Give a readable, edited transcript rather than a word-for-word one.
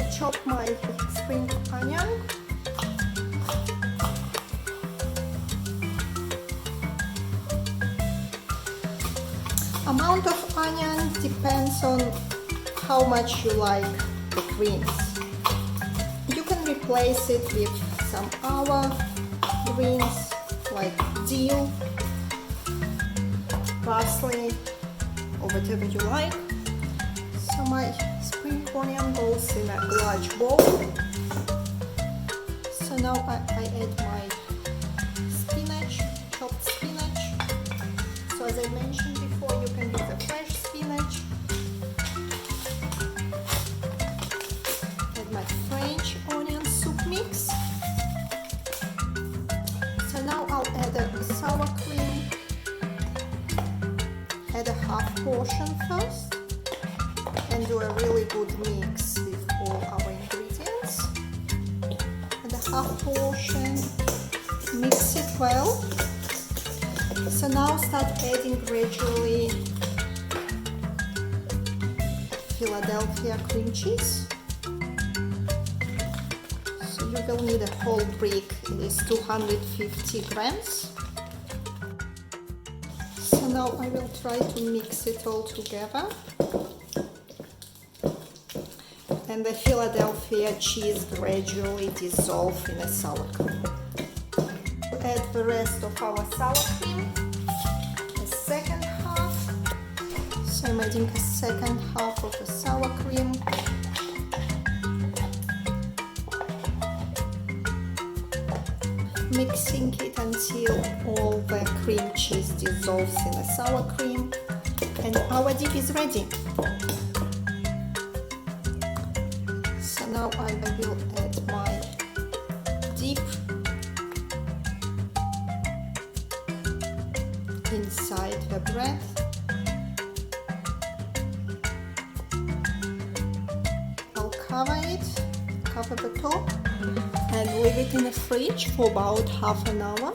will chop my spring onion. Amount of onion depends on how much you like the greens. You can replace it with some other greens like dill, parsley, or whatever you like. So my spring onion goes in a large bowl. So now I add my spinach, chopped spinach. So as I mentioned before, you can use a fresh spinach. Add my French onion soup mix. So now I'll add a sour cream. Add a half portion first and do a really good mix with all our ingredients. Add a half portion, mix it well. So now start adding gradually Philadelphia cream cheese. So you will need a whole brick, it is 250 grams. So now I will try to mix it all together. And the Philadelphia cheese gradually dissolve in a sour cream. Add the rest of our sour cream, the second half. So I'm adding a second half of the sour cream. Mixing it until all the cream cheese dissolves in the sour cream, and our dip is ready. So now I will add my dip inside the bread. I'll cover it, cover the top, and leave it in the fridge for about half an hour.